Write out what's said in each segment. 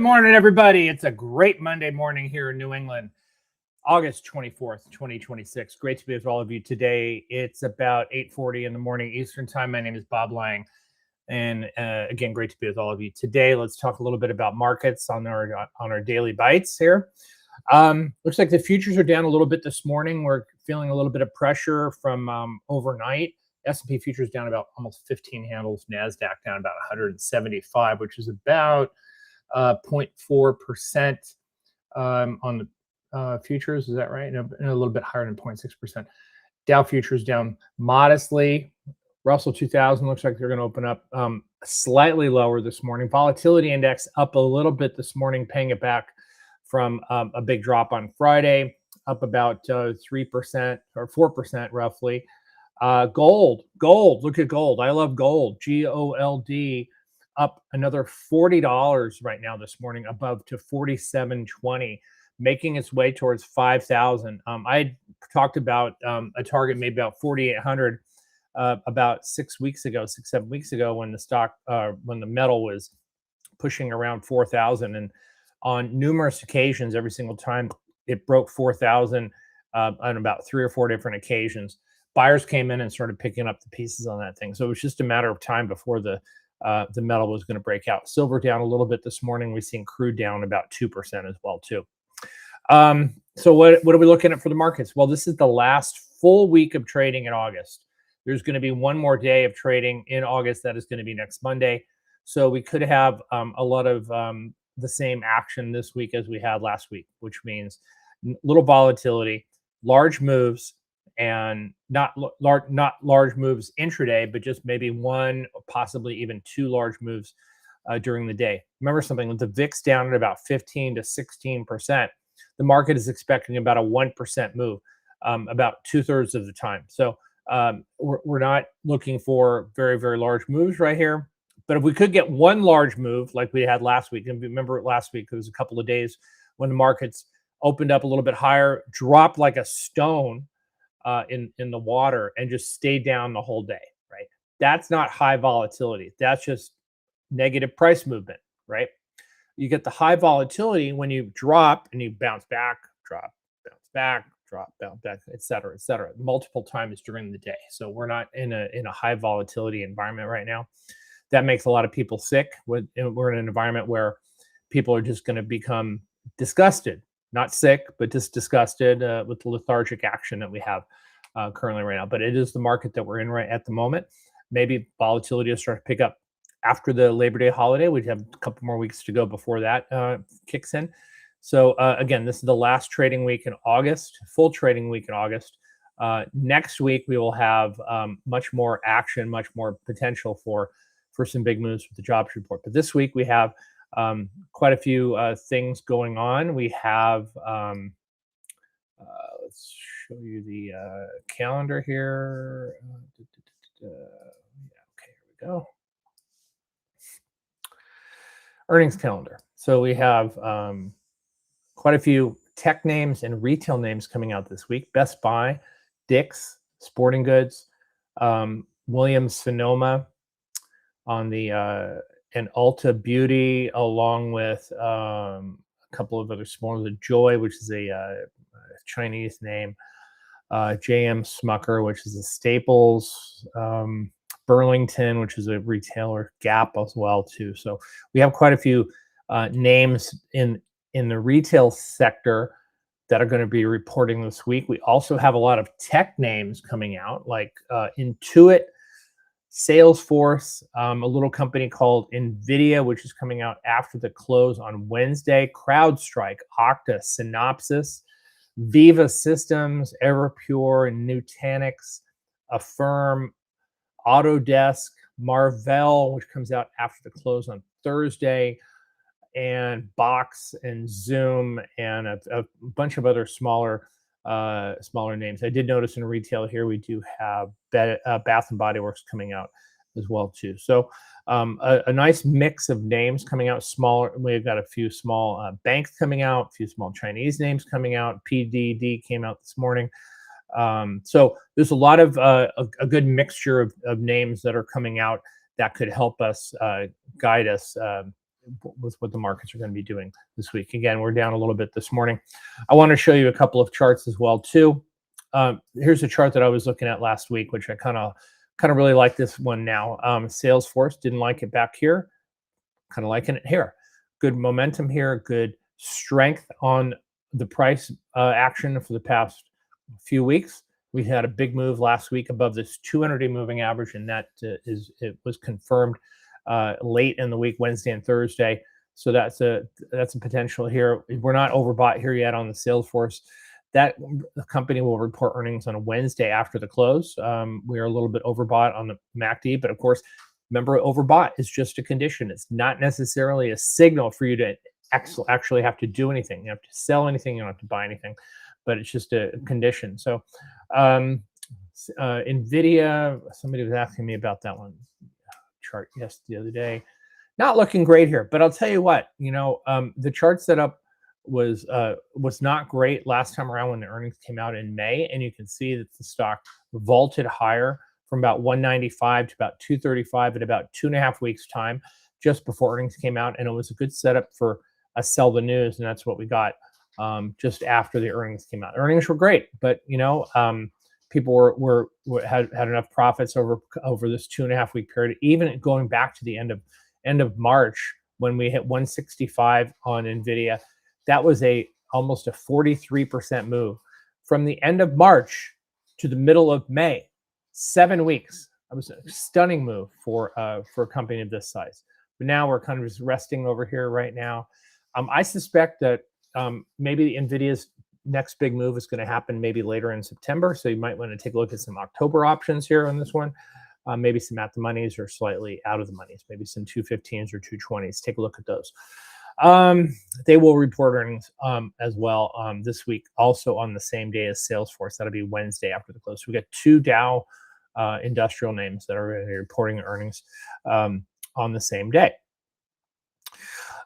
morning, everybody. It's a great Monday morning here in New England, August 24th, 2026. Great to be with all of you today. It's about 8:40 in the morning Eastern time. My name is Bob Lang. And again, great to be with all of you today. Let's talk a little bit about markets on our daily bites here. Looks like the futures are down a little bit this morning. We're feeling a little bit of pressure from overnight. S&P futures down about almost 15 handles. NASDAQ down about 175, which is about 0.4% on the futures. Is that right? And a little bit higher than 0.6%. Dow futures down modestly. Russell 2000 looks like they're going to open up slightly lower this morning. Volatility index up a little bit this morning, paying it back from a big drop on Friday, up about 3% or 4% roughly. Gold, look at gold. I love gold. GOLD up another $40 right now this morning, above to 47.20, making its way towards 5,000. I talked about a target maybe about 4,800 about 7 weeks ago, when the stock, when the metal was pushing around 4,000, and on numerous occasions, every single time it broke 4,000 on about 3 or 4 different occasions. Buyers came in and started picking up the pieces on that thing. So it was just a matter of time before the metal was going to break out. Silver down a little bit this morning. We've seen crude down about 2% as well too. So what are we looking at for the markets? Well, this is the last full week of trading in August. There's going to be one more day of trading in August. That is going to be next Monday. So we could have a lot of the same action this week as we had last week, which means little volatility, large moves, and not large moves intraday, but just maybe one, possibly even 2 large moves during the day. Remember something, with the VIX down at about 15 to 16%, the market is expecting about a 1% move about 2/3 of the time. So we're not looking for very, very large moves right here. But if we could get one large move like we had last week, and remember last week, it was a couple of days when the markets opened up a little bit higher, dropped like a stone in the water, and just stayed down the whole day, right? That's not high volatility. That's just negative price movement, right? You get the high volatility when you drop and you bounce back, drop, bounce back, drop, bounce back, et cetera, multiple times during the day. So we're not in a high volatility environment right now. That makes a lot of people sick. We're in an environment where people are just going to become disgusted. Not sick, but just disgusted with the lethargic action that we have currently right now. But it is the market that we're in right at the moment. Maybe volatility will start to pick up after the Labor Day holiday. We have a couple more weeks to go before that kicks in. So again, this is the last trading week in August, full trading week in August. Next week, we will have much more action, much more potential for some big moves with the jobs report. But this week, we have quite a few things going on. We have, let's show you the calendar here. Okay, here we go. Earnings calendar. So we have quite a few tech names and retail names coming out this week. Best Buy, Dick's Sporting Goods, Williams Sonoma on the and Ulta Beauty, along with a couple of other smaller, Joy, which is a Chinese name, JM Smucker, which is a Staples, Burlington, which is a retailer, Gap as well too. So we have quite a few names in the retail sector that are going to be reporting this week. We also have a lot of tech names coming out, like Intuit, Salesforce, a little company called NVDA, which is coming out after the close on Wednesday, CrowdStrike, Okta, Synopsys, Viva Systems, Everpure, Nutanix, Affirm, Autodesk, Marvell, which comes out after the close on Thursday, and Box and Zoom, and a bunch of other smaller names. I did notice in retail here we do have Bath and Body Works coming out as well too. So a nice mix of names coming out. Smaller, we've got a few small banks coming out, a few small Chinese names coming out. PDD came out this morning. So there's a lot of a good mixture of names that are coming out that could help us guide us with what the markets are going to be doing this week. Again, we're down a little bit this morning. I want to show you a couple of charts as well too. Here's a chart that I was looking at last week, which I kind of really like this one now. Salesforce, didn't like it back here, kind of liking it here. Good momentum here, good strength on the price action for the past few weeks. We had a big move last week above this 200-day moving average, and that it was confirmed late in the week, Wednesday and Thursday. So that's a potential here. We're not overbought here yet on the Salesforce. That the company will report earnings on a Wednesday after the close. We are a little bit overbought on the MACD, but of course, remember, overbought is just a condition. It's not necessarily a signal for you to actually have to do anything. You have to sell anything. You don't have to buy anything, but it's just a condition. So NVDA, somebody was asking me about that one chart the other day. Not looking great here, but I'll tell you what, the chart setup was not great last time around when the earnings came out in May, and you can see that the stock vaulted higher from about 195 to about 235 in about 2.5 weeks time, just before earnings came out, and it was a good setup for a sell the news, and that's what we got just after the earnings came out. Earnings were great, but people had enough profits over this 2.5 week period. Even going back to the end of March when we hit 165 on NVIDIA, that was almost a 43% move from the end of March to the middle of May. 7 weeks. That was a stunning move for a company of this size. But now we're kind of just resting over here right now. I suspect that maybe NVIDIA's next big move is going to happen maybe later in September. So you might want to take a look at some October options here on this one. Maybe some at the monies or slightly out of the monies, maybe some 215s or 220s. Take a look at those. They will report earnings as well this week, also on the same day as Salesforce. That'll be Wednesday after the close. We got 2 Dow industrial names that are reporting earnings on the same day.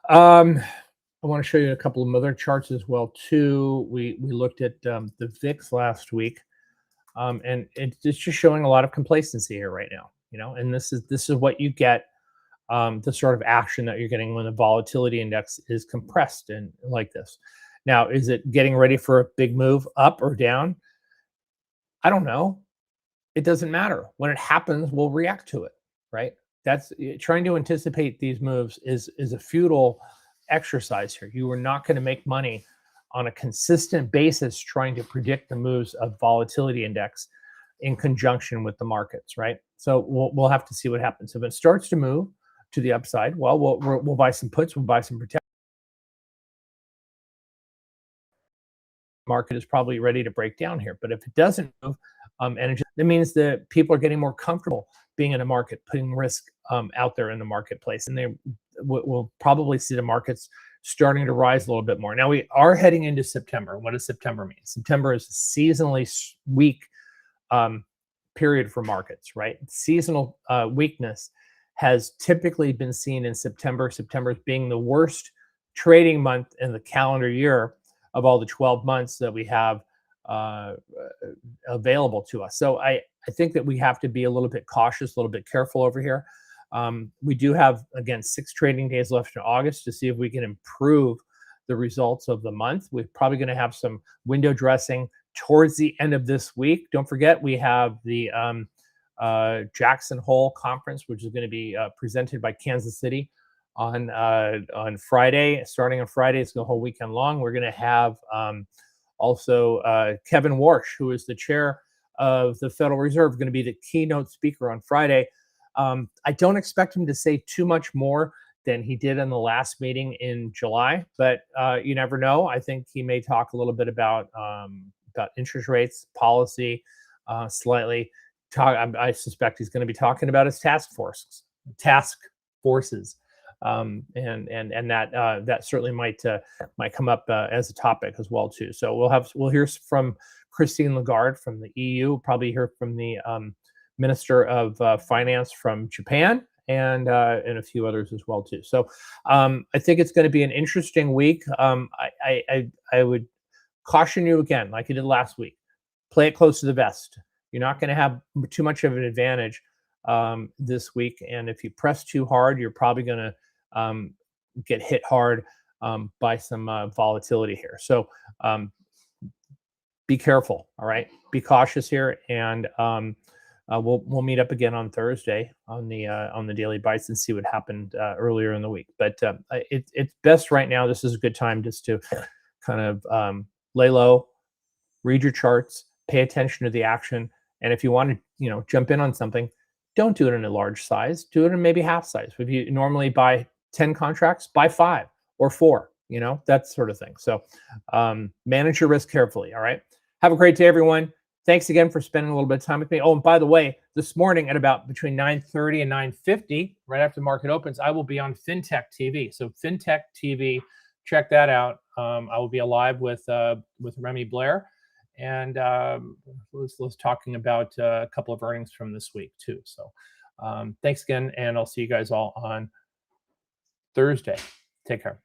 I want to show you a couple of other charts as well too. We looked at the VIX last week, and it's just showing a lot of complacency here right now. And this is what you get. The sort of action that you're getting when the volatility index is compressed and like this. Now, is it getting ready for a big move up or down? I don't know. It doesn't matter. When it happens, we'll react to it, right? That's trying to anticipate these moves is a futile exercise here. You are not going to make money on a consistent basis trying to predict the moves of volatility index in conjunction with the markets, right? So we'll have to see what happens. If it starts to move to the upside, well, we'll buy some puts, we'll buy some protection. Market is probably ready to break down here, but if it doesn't move, that means that people are getting more comfortable being in a market, putting risk out there in the marketplace, and they will probably see the markets starting to rise a little bit more. Now we are heading into September. What does September mean? September is a seasonally weak period for markets, right? Seasonal weakness has typically been seen in September. September being the worst trading month in the calendar year of all the 12 months that we have available to us. So I think that we have to be a little bit cautious, a little bit careful over here. We do have, again, 6 trading days left in August to see if we can improve the results of the month. We're probably going to have some window dressing towards the end of this week. Don't forget, we have the Jackson Hole Conference, which is going to be presented by Kansas City on Friday. Starting on Friday, it's the whole weekend long. We're going to have also Kevin Warsh, who is the chair of the Federal Reserve, going to be the keynote speaker on Friday. I don't expect him to say too much more than he did in the last meeting in July, but you never know. I think he may talk a little bit about interest rates, policy, slightly. I suspect he's going to be talking about his task forces, and that certainly might come up as a topic as well too. So we'll hear from Christine Lagarde from the EU, probably hear from the Minister of Finance from Japan, and a few others as well too. So I think it's going to be an interesting week. I would caution you again, like I did last week, play it close to the vest. You're not going to have too much of an advantage this week, and if you press too hard, you're probably going to get hit hard by some volatility here. So be careful. All right, be cautious here, and we'll meet up again on Thursday on the daily bites and see what happened earlier in the week. But it's best right now. This is a good time just to kind of lay low, read your charts, pay attention to the action, and if you want to jump in on something, don't do it in a large size. Do it in maybe half size. If you normally buy 10 contracts, buy 5 or 4. That sort of thing. So manage your risk carefully. All right. Have a great day, everyone. Thanks again for spending a little bit of time with me. Oh, and by the way, this morning at about between 9:30 and 9:50, right after the market opens, I will be on FinTech TV. So FinTech TV, check that out. I will be live with Remy Blair, and let's talking about a couple of earnings from this week too. So thanks again, and I'll see you guys all on Thursday. Take care.